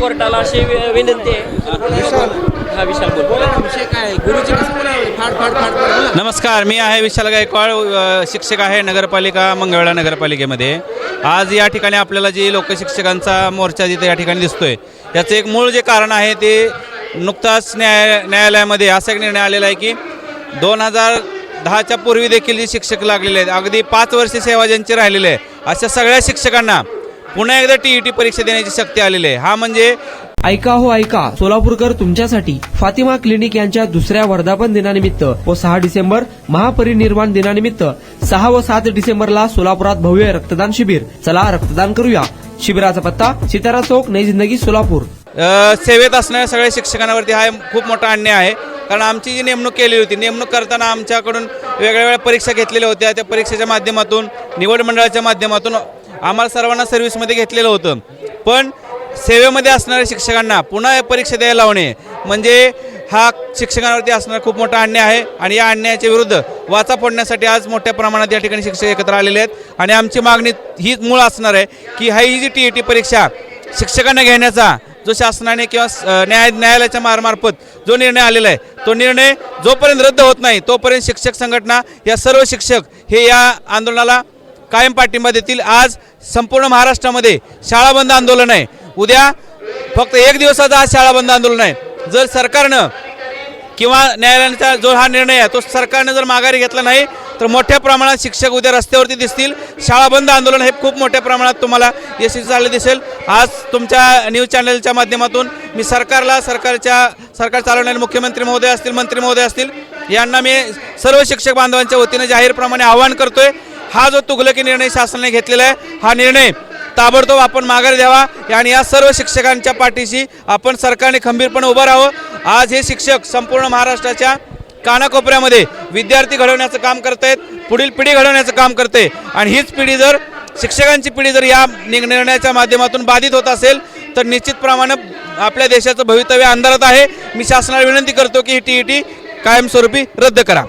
कोर्टाला अशी विनंती आहे. हा विशाल बोल. विषय काय गुरुजी कसं बोलावं? फाड फाड फाड फाड बोला. नमस्कार, मी आहे विशाल गायकवाड, शिक्षक आहे नगरपालिका मंगळवेढा नगरपालिकेमध्ये. आज या ठिकाणी आपल्याला जी लोकशिक्षकांचा मोर्चा जिथे या ठिकाणी दिसतोय, याचं एक मूळ जे कारण आहे ते नुकताच न्यायालयामध्ये असा एक निर्णय आलेला आहे की 2010च्या पूर्वी देखील जे शिक्षक लागलेले आहेत, अगदी 5 वर्ष सेवा ज्यांची राहिलेली आहे, अशा सगळ्या शिक्षकांना पुन्हा एकदा TET परीक्षा देण्याची सक्ती आलेली आहे. हा म्हणजे ऐका हो ऐका, सोलापूरकर तुमच्यासाठी फातिमा क्लिनिक यांच्या दुसऱ्या वर्धापन दिनानिमित्त व 6 डिसेंबर महापरिनिर्वाण दिनानिमित्त 6 व 7 डिसेंबरला सोलापुरात भव्य रक्तदान शिबिर. चला रक्तदान करूया. शिबिराचा पत्ता सितारा चौक, नई जिंदगी, सोलापूर. सेवेत असणाऱ्या सगळ्या शिक्षकांवरती हा खूप मोठा अन्याय आहे. कारण आमची जी नेमणूक केलेली होती, नेमणूक करताना आमच्याकडून वेगवेगळ्या परीक्षा घेतलेल्या होत्या. त्या परीक्षेच्या माध्यमातून, निवड मंडळाच्या माध्यमातून आम्हाला सर्वांना सर्व्हिसमध्ये घेतलेलं होतं. पण सेवेमध्ये असणाऱ्या शिक्षकांना पुन्हा परीक्षा द्यायला लावणे म्हणजे हा शिक्षकांवरती असणारा खूप मोठा अन्याय आहे. आणि या अन्यायाच्या विरुद्ध वाचा फोडण्यासाठी आज मोठ्या प्रमाणात या ठिकाणी शिक्षक एकत्र आलेले आहेत. आणि आमची मागणी हीच मूळ असणार आहे की ही जी TET परीक्षा शिक्षकांना घेण्याचा जो शासनाने किंवा न्यायालयाच्या मार्फत जो निर्णय आलेला आहे, तो निर्णय जोपर्यंत रद्द होत नाही तोपर्यंत शिक्षक संघटना या सर्व शिक्षक हे या आंदोलनाला कायम पाठिंबा देतील. आज संपूर्ण महाराष्ट्रामध्ये शाळा बंद आंदोलन आहे. उद्या फक्त 1 दिवसाचा हा शाळा बंद आंदोलन आहे. जर सरकारनं किंवा न्यायालयाचा जो हा निर्णय आहे तो सरकारनं जर माघारी घेतला नाही तर मोठ्या प्रमाणात शिक्षक उद्या रस्त्यावरती दिसतील. शाळा बंद आंदोलन हे खूप मोठ्या प्रमाणात तुम्हाला यशस्वी झाले दिसेल. आज तुमच्या न्यूज चॅनलच्या माध्यमातून मी सरकार चालवणारे मुख्यमंत्री महोदय असतील, मंत्री महोदय असतील, यांना मी सर्व शिक्षक बांधवांच्या वतीने जाहीरप्रमाणे आवाहन करतोय. हा जो तुघलकी निर्णय शासनाने घेतलेला आहे, हा निर्णय ताबडतोब आपण माघारी द्यावा आणि या सर्व शिक्षकांच्या पाठीशी आपण सरकारने खंबीरपणे उभं राहावं. आज हे शिक्षक संपूर्ण महाराष्ट्राच्या कानाकोपऱ्यामध्ये विद्यार्थी घडवण्याचं काम करत आहेत, पुढील पिढी घडवण्याचं काम करते. आणि हीच पिढी जर शिक्षकांची पिढी जर या निर्णयाच्या माध्यमातून बाधित होत असेल तर निश्चितप्रमाणे आपल्या देशाचं भवितव्य अंधारात आहे. मी शासनाला विनंती करतो की ही TET कायमस्वरूपी रद्द करा.